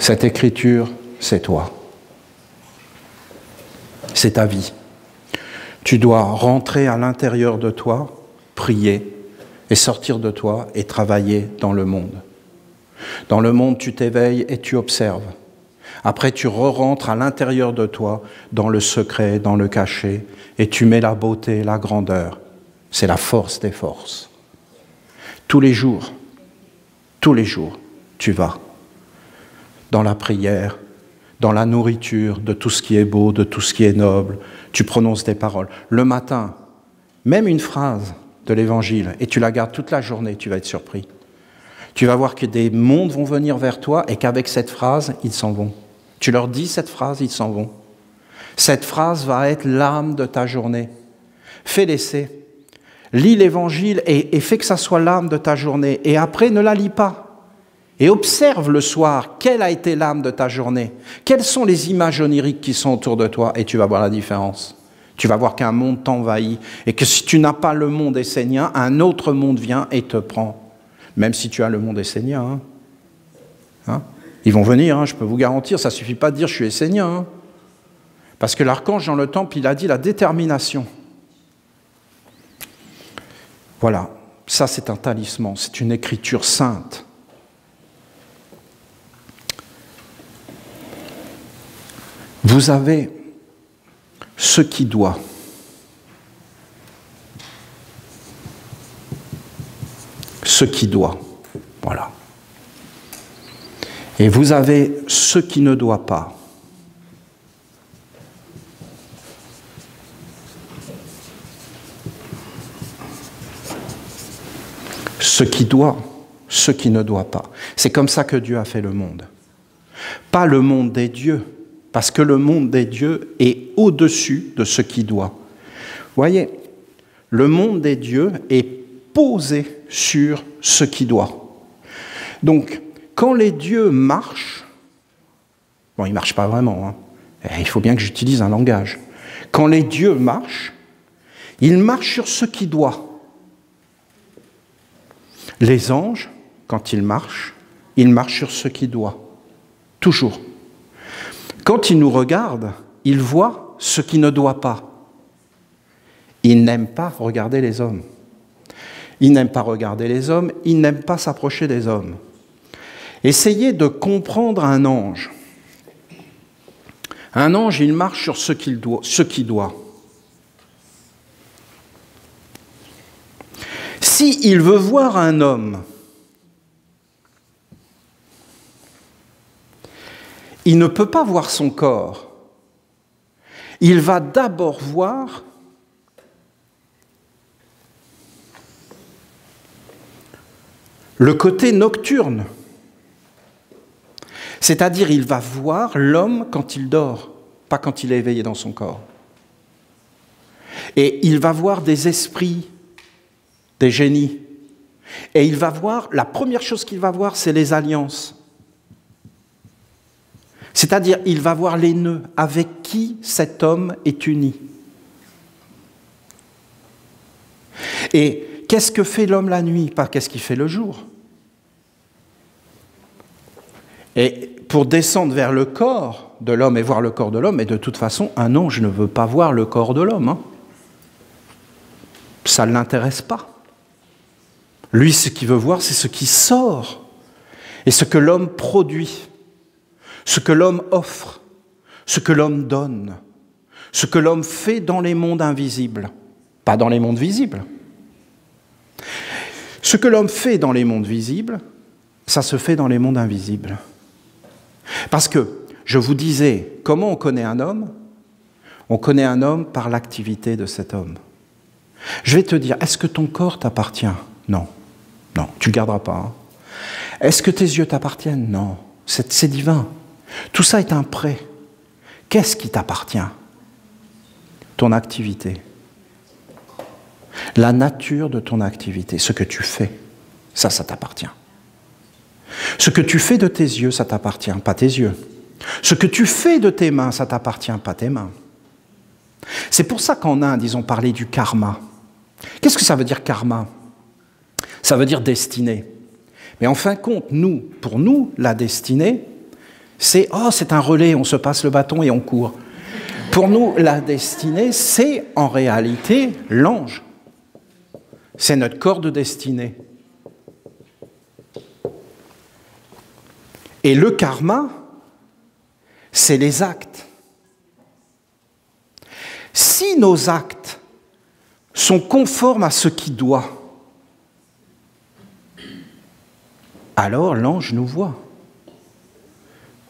Cette écriture, c'est toi. C'est ta vie. Tu dois rentrer à l'intérieur de toi, prier, et sortir de toi et travailler dans le monde. Dans le monde, tu t'éveilles et tu observes. Après, tu re-rentres à l'intérieur de toi, dans le secret, dans le caché, et tu mets la beauté, la grandeur. C'est la force des forces. Tous les jours, tu vas dans la prière, dans la nourriture de tout ce qui est beau, de tout ce qui est noble. Tu prononces des paroles. Le matin, même une phrase de l'Évangile, et tu la gardes toute la journée, tu vas être surpris. Tu vas voir que des mondes vont venir vers toi et qu'avec cette phrase, ils s'en vont. Tu leur dis cette phrase, ils s'en vont. Cette phrase va être l'âme de ta journée. Fais l'essai. Lis l'Évangile et fais que ça soit l'âme de ta journée. Et après, ne la lis pas. Et observe le soir quelle a été l'âme de ta journée. Quelles sont les images oniriques qui sont autour de toi et tu vas voir la différence. Tu vas voir qu'un monde t'envahit et que si tu n'as pas le monde essénien, un autre monde vient et te prend. Même si tu as le monde essénien. Ils vont venir, je peux vous garantir, ça ne suffit pas de dire « je suis essénien ». Parce que l'archange dans le temple, il a dit la détermination. Voilà, ça c'est un talisman, c'est une écriture sainte. Vous avez ce qui doit. Ce qui doit, voilà. Et vous avez ce qui ne doit pas. Ce qui doit, ce qui ne doit pas. C'est comme ça que Dieu a fait le monde. Pas le monde des dieux, parce que le monde des dieux est au-dessus de ce qui doit. Vous voyez, le monde des dieux est posé sur ce qui doit. Donc, quand les dieux marchent, bon, ils ne marchent pas vraiment, il faut bien que j'utilise un langage. Quand les dieux marchent, ils marchent sur ce qui doit. Les anges, quand ils marchent sur ce qui doit. Toujours. Quand ils nous regardent, ils voient ce qui ne doit pas. Ils n'aiment pas regarder les hommes. Ils n'aiment pas regarder les hommes, ils n'aiment pas s'approcher des hommes. Essayez de comprendre un ange. Un ange, il marche sur ce qu'il doit. S'il veut voir un homme, il ne peut pas voir son corps. Il va d'abord voir le côté nocturne. C'est-à-dire, il va voir l'homme quand il dort, pas quand il est éveillé dans son corps. Et il va voir des esprits, des génies. Et il va voir, la première chose qu'il va voir, c'est les alliances. C'est-à-dire, il va voir les nœuds avec qui cet homme est uni. Et qu'est-ce que fait l'homme la nuit? Pas qu'est-ce qu'il fait le jour. Et pour descendre vers le corps de l'homme et voir le corps de l'homme, et de toute façon, un ange ne veut pas voir le corps de l'homme. Ça ne l'intéresse pas. Lui, ce qu'il veut voir, c'est ce qui sort et ce que l'homme produit, ce que l'homme offre, ce que l'homme donne, ce que l'homme fait dans les mondes invisibles, pas dans les mondes visibles. Ce que l'homme fait dans les mondes visibles, ça se fait dans les mondes invisibles. Parce que, je vous disais, comment on connaît un homme? On connaît un homme par l'activité de cet homme. Je vais te dire, est-ce que ton corps t'appartient? Non. Non, tu ne le garderas pas. Est-ce que tes yeux t'appartiennent? Non. C'est divin. Tout ça est un prêt. Qu'est-ce qui t'appartient? Ton activité. La nature de ton activité, ce que tu fais, ça t'appartient. Ce que tu fais de tes yeux, ça t'appartient, pas tes yeux. Ce que tu fais de tes mains, ça t'appartient, pas tes mains. C'est pour ça qu'en Inde, ils ont parlé du karma. Qu'est-ce que ça veut dire karma? Ça veut dire destinée. Mais en fin de compte, pour nous, la destinée, C'est « oh, c'est un relais, on se passe le bâton et on court ». Pour nous, la destinée, c'est en réalité l'ange. C'est notre corps de destinée. Et le karma, c'est les actes. Si nos actes sont conformes à ce qui doit, alors l'ange nous voit.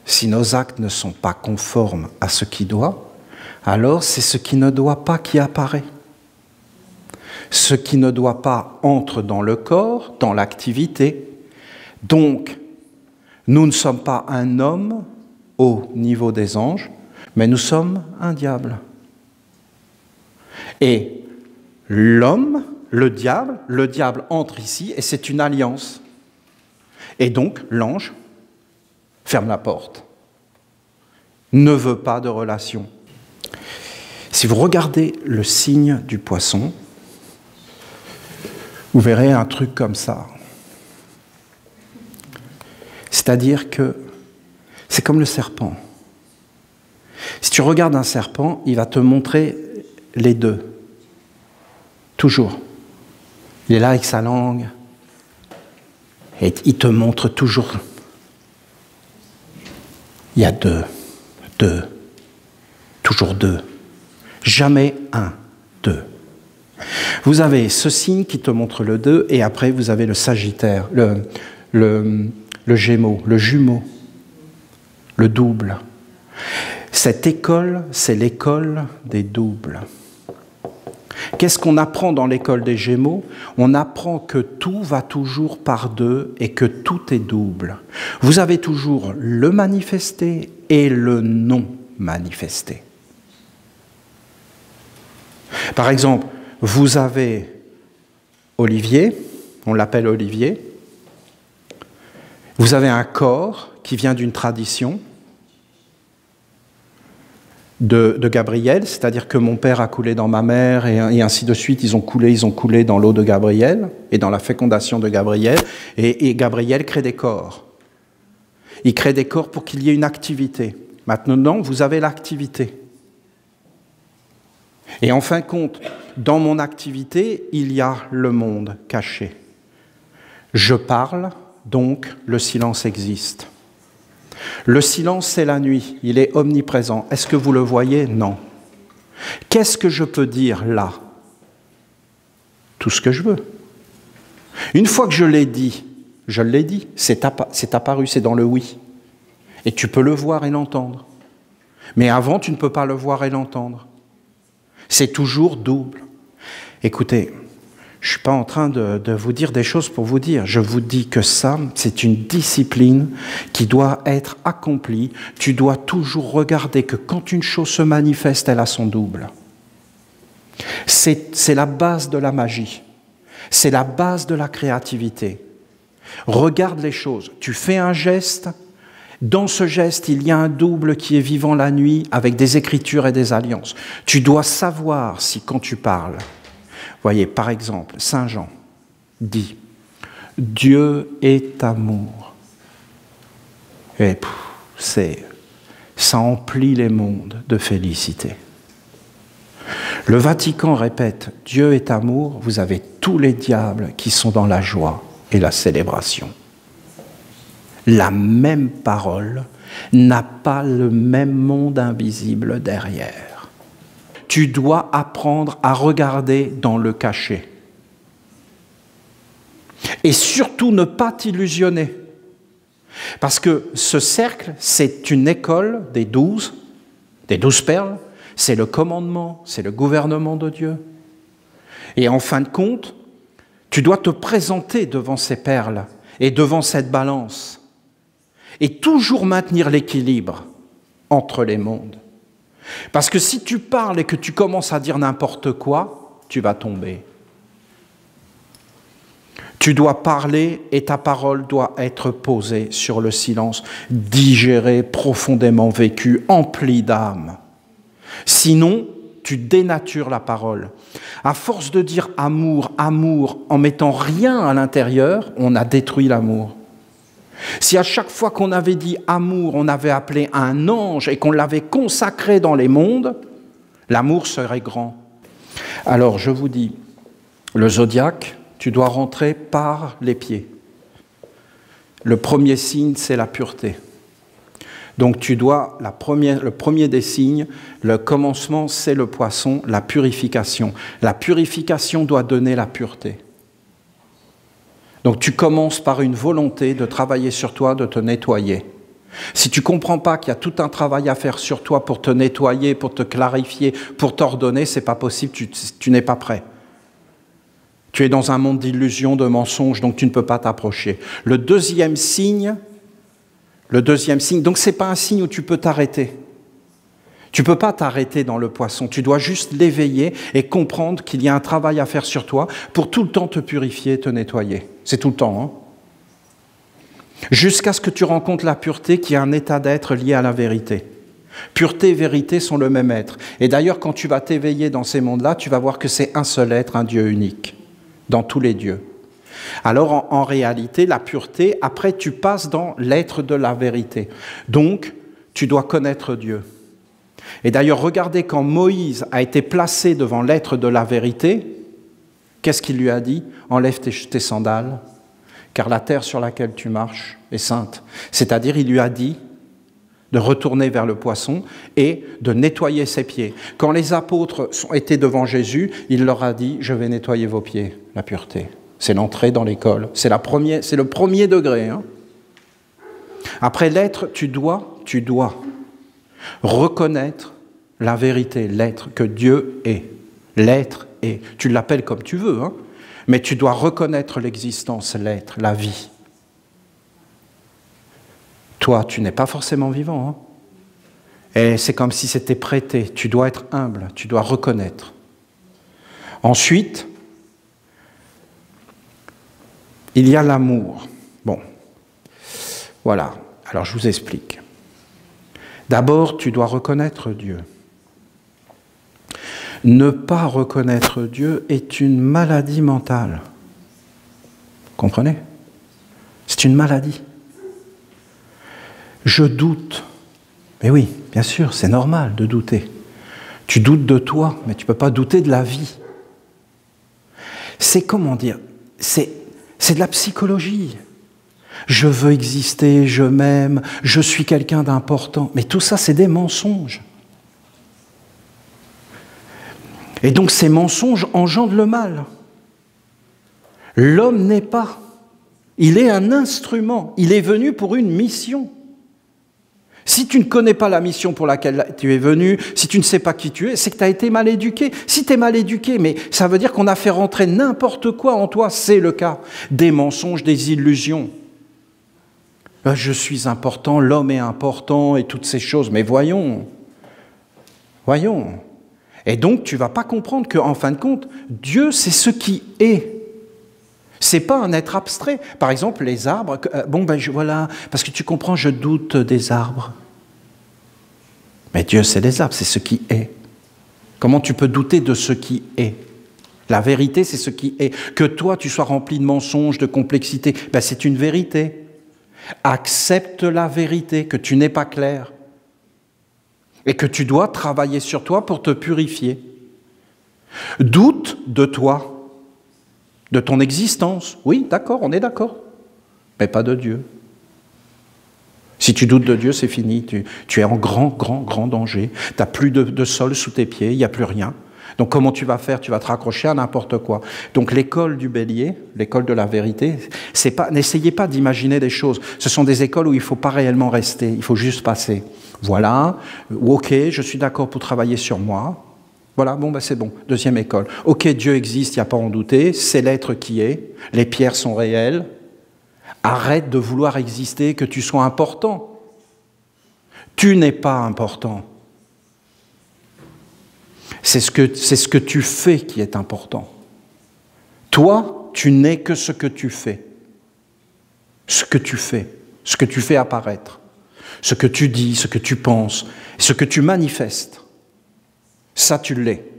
Si nos actes ne sont pas conformes à ce qui doit, alors c'est ce qui ne doit pas qui apparaît. Ce qui ne doit pas entre dans le corps, dans l'activité. Donc, nous ne sommes pas un homme au niveau des anges, mais nous sommes un diable. Et l'homme, le diable entre ici et c'est une alliance. Et donc, l'ange ferme la porte, ne veut pas de relation. Si vous regardez le signe du poisson, vous verrez un truc comme ça. C'est-à-dire que c'est comme le serpent. Si tu regardes un serpent, il va te montrer les deux. Toujours. Il est là avec sa langue. Et il te montre toujours. Il y a deux. Toujours deux. Jamais un, deux. Vous avez ce signe qui te montre le 2 et après vous avez le Sagittaire, le Gémeaux, le jumeau, le double. Cette école, c'est l'école des doubles. Qu'est-ce qu'on apprend dans l'école des Gémeaux? On apprend que tout va toujours par deux et que tout est double. Vous avez toujours le manifesté et le non manifesté. Par exemple, vous avez Olivier, on l'appelle Olivier. Vous avez un corps qui vient d'une tradition de Gabriel, c'est-à-dire que mon père a coulé dans ma mère et ainsi de suite, ils ont coulé dans l'eau de Gabriel et dans la fécondation de Gabriel, et Gabriel crée des corps. Il crée des corps pour qu'il y ait une activité. Maintenant, vous avez l'activité. Et en fin de compte, dans mon activité, il y a le monde caché. Je parle, donc le silence existe. Le silence, c'est la nuit, il est omniprésent. Est-ce que vous le voyez? Non. Qu'est-ce que je peux dire là? Tout ce que je veux. Une fois que je l'ai dit, c'est apparu, c'est dans le oui. Et tu peux le voir et l'entendre. Mais avant, tu ne peux pas le voir et l'entendre. C'est toujours double. Écoutez, je ne suis pas en train de vous dire des choses pour vous dire. Je vous dis que ça, c'est une discipline qui doit être accomplie. Tu dois toujours regarder que quand une chose se manifeste, elle a son double. C'est la base de la magie. C'est la base de la créativité. Regarde les choses. Tu fais un geste. Dans ce geste, il y a un double qui est vivant la nuit avec des écritures et des alliances. Tu dois savoir si quand tu parles, voyez, par exemple, Saint Jean dit « Dieu est amour ». Et ça emplit les mondes de félicité. Le Vatican répète « Dieu est amour », vous avez tous les diables qui sont dans la joie et la célébration. La même parole n'a pas le même monde invisible derrière. Tu dois apprendre à regarder dans le cachet. Et surtout ne pas t'illusionner. Parce que ce cercle, c'est une école des 12 perles, c'est le commandement, c'est le gouvernement de Dieu. Et en fin de compte, tu dois te présenter devant ces perles et devant cette balance. Et toujours maintenir l'équilibre entre les mondes. Parce que si tu parles et que tu commences à dire n'importe quoi, tu vas tomber. Tu dois parler et ta parole doit être posée sur le silence, digérée, profondément vécue, emplie d'âme. Sinon, tu dénatures la parole. À force de dire amour, amour, en mettant rien à l'intérieur, on a détruit l'amour. Si à chaque fois qu'on avait dit amour, on avait appelé un ange et qu'on l'avait consacré dans les mondes, l'amour serait grand. Alors je vous dis, le zodiaque, tu dois rentrer par les pieds. Le premier signe, c'est la pureté. Donc tu dois, le premier des signes, le commencement, c'est le poisson, la purification. La purification doit donner la pureté. Donc tu commences par une volonté de travailler sur toi, de te nettoyer. Si tu ne comprends pas qu'il y a tout un travail à faire sur toi pour te nettoyer, pour te clarifier, pour t'ordonner, ce n'est pas possible, tu n'es pas prêt. Tu es dans un monde d'illusions, de mensonges, donc tu ne peux pas t'approcher. Le deuxième signe, donc ce n'est pas un signe où tu peux t'arrêter. Tu ne peux pas t'arrêter dans le poisson, tu dois juste l'éveiller et comprendre qu'il y a un travail à faire sur toi pour tout le temps te purifier, te nettoyer. C'est tout le temps, hein? Jusqu'à ce que tu rencontres la pureté qui est un état d'être lié à la vérité. Pureté et vérité sont le même être. Et d'ailleurs, quand tu vas t'éveiller dans ces mondes-là, tu vas voir que c'est un seul être, un Dieu unique, dans tous les dieux. Alors, en réalité, la pureté, après, tu passes dans l'être de la vérité. Donc, tu dois connaître Dieu. Et d'ailleurs, regardez quand Moïse a été placé devant l'être de la vérité, qu'est-ce qu'il lui a dit? Enlève tes sandales, car la terre sur laquelle tu marches est sainte. C'est-à-dire, il lui a dit de retourner vers le poisson et de nettoyer ses pieds. Quand les apôtres étaient devant Jésus, il leur a dit « Je vais nettoyer vos pieds », la pureté. C'est l'entrée dans l'école. C'est le premier degré. Hein. Après l'être, tu dois reconnaître la vérité, l'être que Dieu est. L'être est. Tu l'appelles comme tu veux, hein, mais tu dois reconnaître l'existence, l'être, la vie. Toi, tu n'es pas forcément vivant. Hein. Et c'est comme si c'était prêté. Tu dois être humble, tu dois reconnaître. Ensuite, il y a l'amour. Bon, voilà. Alors, je vous explique. D'abord, tu dois reconnaître Dieu. Ne pas reconnaître Dieu est une maladie mentale. Comprenez? C'est une maladie. Je doute. Mais oui, bien sûr, c'est normal de douter. Tu doutes de toi, mais tu ne peux pas douter de la vie. C'est, comment dire, c'est de la psychologie. Je veux exister, je m'aime, je suis quelqu'un d'important. Mais tout ça, c'est des mensonges. Et donc ces mensonges engendrent le mal. L'homme n'est pas. Il est un instrument. Il est venu pour une mission. Si tu ne connais pas la mission pour laquelle tu es venu, si tu ne sais pas qui tu es, c'est que tu as été mal éduqué. Si tu es mal éduqué, mais ça veut dire qu'on a fait rentrer n'importe quoi en toi, c'est le cas. Des mensonges, des illusions. Je suis important, l'homme est important et toutes ces choses. Mais voyons. Et donc, tu ne vas pas comprendre qu'en fin de compte, Dieu, c'est ce qui est. Ce n'est pas un être abstrait. Par exemple, les arbres, voilà, parce que tu comprends, je doute des arbres. Mais Dieu, c'est les arbres, c'est ce qui est. Comment tu peux douter de ce qui est? La vérité, c'est ce qui est. Que toi, tu sois rempli de mensonges, de complexité, c'est une vérité. Accepte la vérité, que tu n'es pas clair. Et que tu dois travailler sur toi pour te purifier. Doute de toi, de ton existence. Oui, d'accord, on est d'accord. Mais pas de Dieu. Si tu doutes de Dieu, c'est fini. Tu es en grand danger. Tu n'as plus de sol sous tes pieds, il n'y a plus rien. Donc comment tu vas faire? Tu vas te raccrocher à n'importe quoi. Donc l'école du bélier, l'école de la vérité, n'essayez pas d'imaginer des choses. Ce sont des écoles où il ne faut pas réellement rester, il faut juste passer. Voilà, ok, je suis d'accord pour travailler sur moi. Voilà, c'est bon, deuxième école. Ok, Dieu existe, il n'y a pas à en douter, c'est l'être qui est, les pierres sont réelles. Arrête de vouloir exister, que tu sois important. Tu n'es pas important. C'est ce que tu fais qui est important. Toi, tu n'es que ce que tu fais. Ce que tu fais apparaître. Ce que tu dis, ce que tu penses, ce que tu manifestes. Ça, tu l'es.